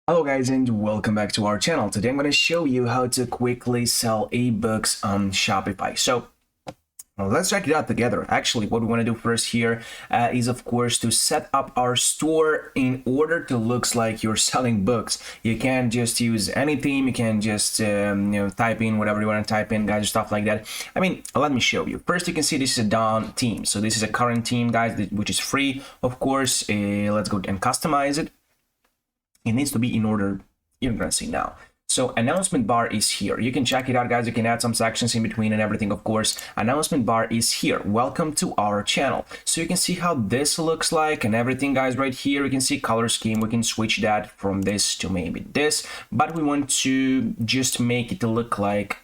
Hello guys and welcome back to our channel. Today I'm going to show you how to quickly sell ebooks on Shopify. So let's check it out together. Actually, what we want to do first here is of course to set up our store in order to looks like you're selling books. You can't just use any theme. You can just type in whatever you want to type in, guys, or stuff like that. I mean, let me show you. First, you can see this is a Dawn theme. So this is a current theme, guys, which is free. Of course, let's go and customize it. It needs to be in order you're gonna see now. So announcement bar is here. You can check it out, guys. You can add some sections in between and everything, of course. Announcement bar is here. Welcome to our channel. So you can see how this looks like and everything, guys. Right here you can see color scheme. We can switch that from this to maybe this, but we want to just make it to look like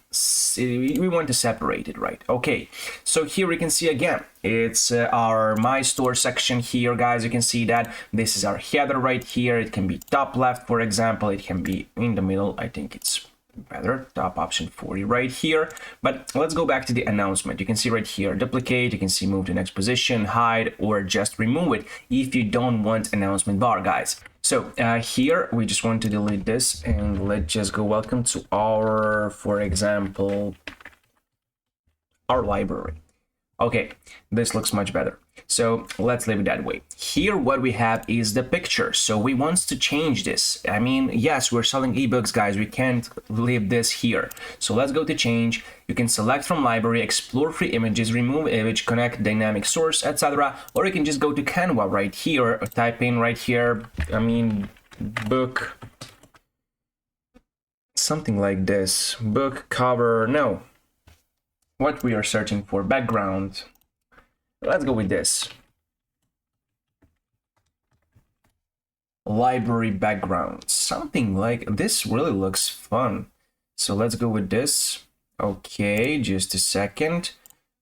we want to separate it, right? Okay, so here we can see again it's our my store section here, guys. You can see that this is our header right here. It can be top left, for example. It can be in the middle. I think it's better, top option 40 right here. But let's go back to the announcement. You can see right here duplicate. You can see move to next position, hide, or just remove it if you don't want announcement bar, guys. So here we just want to delete this, and let's just go welcome to our, for example, our library. Okay, this looks much better. So let's leave it that way. Here what we have is the picture. So we want to change this. I mean, yes, we're selling ebooks, guys. We can't leave this here. So let's go to change. You can select from library, explore free images, remove image, connect dynamic source, etc. Or you can just go to Canva right here, or type in right here, I mean, book, something like this, book cover, no. What we are searching for, background. Let's go with this. Library background, something like this. Really looks fun. So let's go with this. Okay, just a second.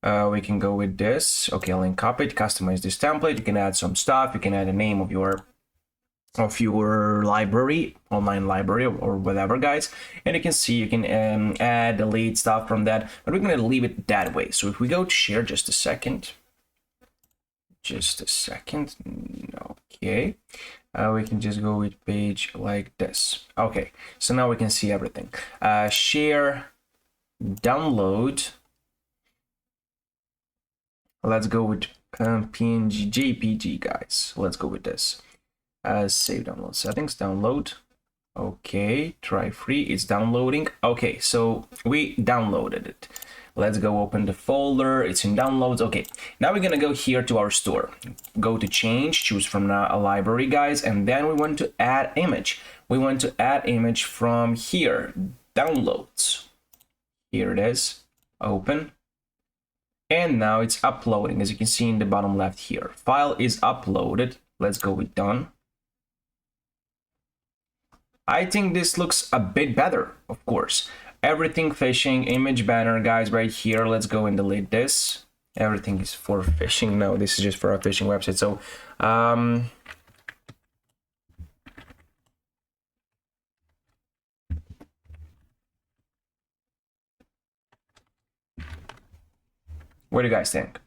We can go with this. Okay, link copy it, customize this template. You can add some stuff. You can add a name of your library, online library, or whatever, guys. And you can see you can add, delete stuff from that, but we're going to leave it that way. So if we go to share, just a second. Okay, we can just go with page like this. Okay, so now we can see everything. Share, download. Let's go with PNG, JPG, guys. Let's go with this. Save, download settings, download. Okay, try free. It's downloading. Okay, so we downloaded it. Let's go open the folder. It's in downloads. Okay, now we're gonna go here to our store. Go to change, choose from a library, guys, and then we want to add image. We want to add image from here, downloads. Here it is. Open. And now it's uploading, as you can see in the bottom left here. File is uploaded. Let's go with done. I think this looks a bit better, of course. Everything phishing, image banner, guys, right here. Let's go and delete this. Everything is for phishing. No, this is just for a phishing website. So, what do you guys think?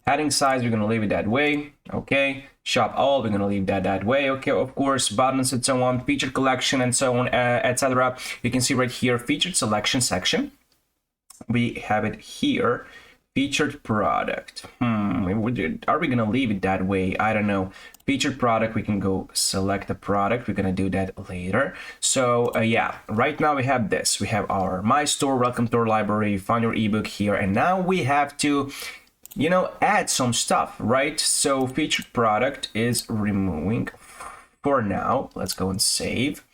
Heading size, we're gonna leave it that way. Okay. Shop all, we're gonna leave that way. Okay, of course, buttons and so on, featured collection and so on, etc. You can see right here, featured selection section. We have it here, featured product. Are we gonna leave it that way? I don't know. Featured product, we can go select the product. We're gonna do that later. So yeah, right now we have this. We have our my store, welcome to our library, find your ebook here, and now we have to, you know, add some stuff, right? So featured product is removing for now. Let's go and save,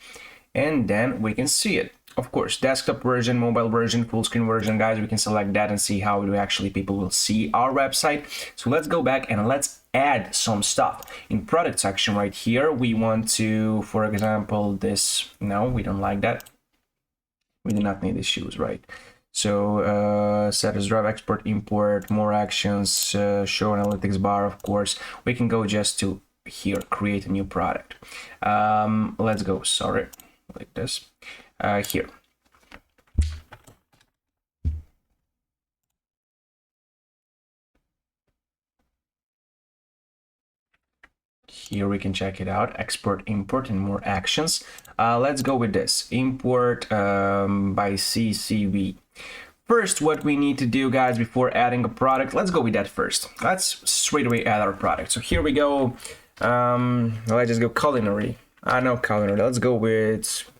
and then we can see it. Of course, desktop version, mobile version, full screen version, guys. We can select that and see how do actually people will see our website. So let's go back and let's add some stuff. In product section right here, we want to, for example, this. No, we don't like that. We do not need these shoes, right? So set as drive, export, import, more actions, show analytics bar. Of course, we can go just to here, create a new product. Let's go, sorry, like this. Here. here we can check it out, export, import, and more actions. Let's go with this, import by CCV. First, what we need to do, guys, before adding a product, let's go with that first. Let's straight away add our product. So here we go. Let's just go culinary. No culinary. Let's go with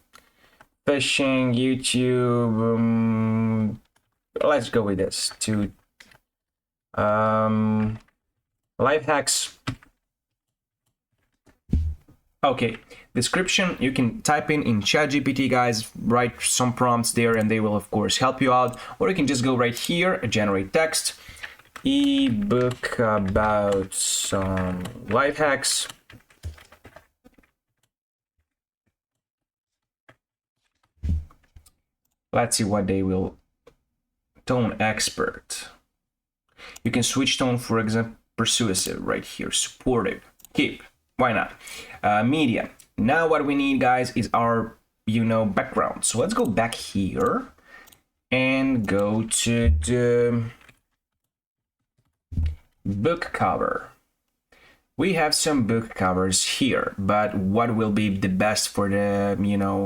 fishing, YouTube. Let's go with this to life hacks. Okay, description, you can type in ChatGPT, guys, write some prompts there and they will of course help you out, or you can just go right here, generate text, ebook about some life hacks. Let's see what they will. Tone expert. You can switch tone, for example, persuasive right here, supportive, keep. Why not? Media. Now what we need, guys, is our, background. So let's go back here and go to the book cover. We have some book covers here, but what will be the best for the,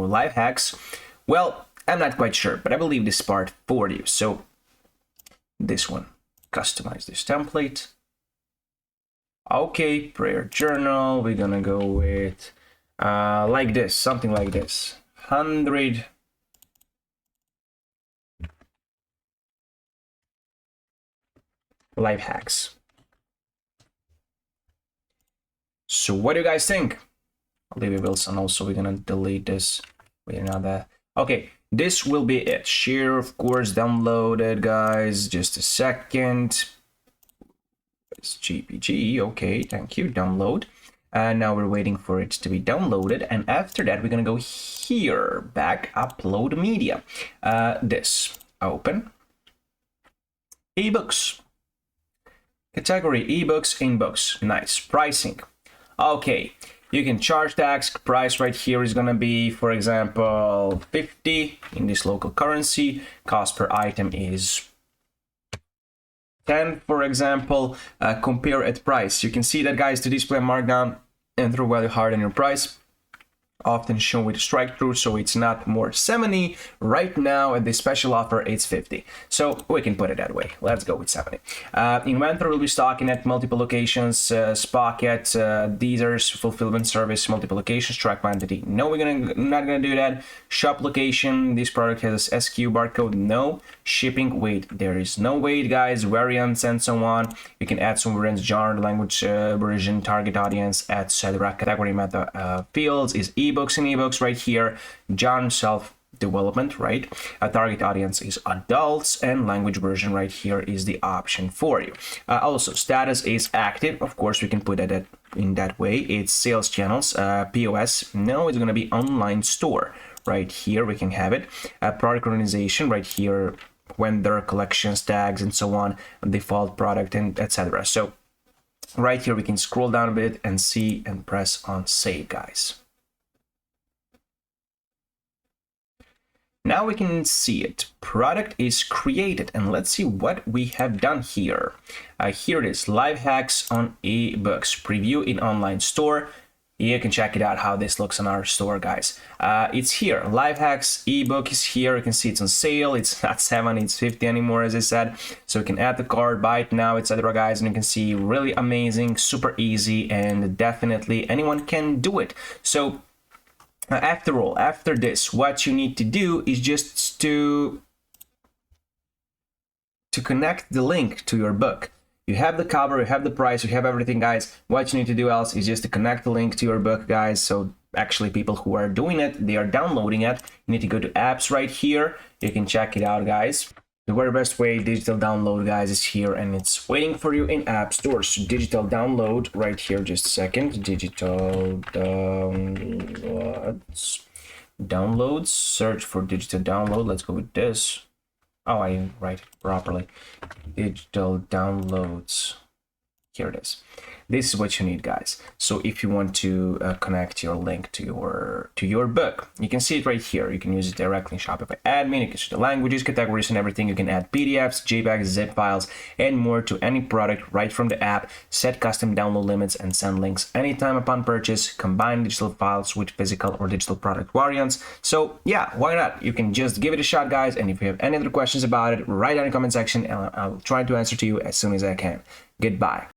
life hacks? Well, I'm not quite sure, but I believe this part for you. So this one, customize this template. Okay, prayer journal, we're gonna go with like this, something like this, 100 life hacks. So what do you guys think? Olivia Wilson, also we're gonna delete this with another. Okay, this will be it. Share, of course, downloaded, guys, just a second. It's GPG, okay, thank you, download. And now we're waiting for it to be downloaded, and after that we're gonna go here, back, upload media. This, open, ebooks, category ebooks, inbooks, nice, pricing. Okay, you can charge tax, price right here is gonna be, for example, 50 in this local currency, cost per item is 10, for example. Compare at price. You can see that, guys, to display markdown and through value higher than your price, often shown with strike through, so it's not more 70 right now. At the special offer it's 50, so we can put it that way. Let's go with 70. Inventory will be stocking at multiple locations. Spocket, Deezer's fulfillment service, multiple locations, track quantity. No, we're not gonna do that. Shop location, this product has SQ barcode. No. Shipping, weight, there is no weight, guys. Variants and so on, you can add some variants, genre, language, version, target audience, etc. Category meta fields is ebooks and ebooks right here. Genre, self development, right? A target audience is adults, and language version right here is the option for you. Also, status is active. Of course, we can put it in that way. It's sales channels, POS. No, it's going to be online store. Right here, we can have it. Product organization right here, vendor, collections, tags, and so on, default product, and etc. So right here, we can scroll down a bit and see and press on save, guys. Now we can see it. Product is created, and let's see what we have done here. Here it is, live hacks on ebooks, preview in online store. You can check it out how this looks on our store, guys. It's here, live hacks ebook is here. You can see it's on sale. It's not 70, it's 50 anymore, as I said. So you can add the card, buy it now, etc., guys. And you can see really amazing, super easy, and definitely anyone can do it. So after all, after this, what you need to do is just to connect the link to your book. You have the cover, you have the price, you have everything, guys. What you need to do else is just to connect the link to your book, guys. So actually people who are doing it, they are downloading it. You need to go to apps right here. You can check it out, guys. The very best way digital download, guys, is here, and it's waiting for you in app stores. So digital download right here, just a second. Digital downloads, search for digital download. Let's go with this. Oh, I didn't write it properly. Digital downloads. Here it is. This is what you need, guys. So if you want to connect your link to your book, you can see it right here. You can use it directly in Shopify admin. You can see the languages, categories, and everything. You can add PDFs, JPEGs, zip files, and more to any product right from the app. Set custom download limits and send links anytime upon purchase. Combine digital files with physical or digital product variants. So yeah, why not? You can just give it a shot, guys. And if you have any other questions about it, write down in the comment section, and I'll try to answer to you as soon as I can. Goodbye.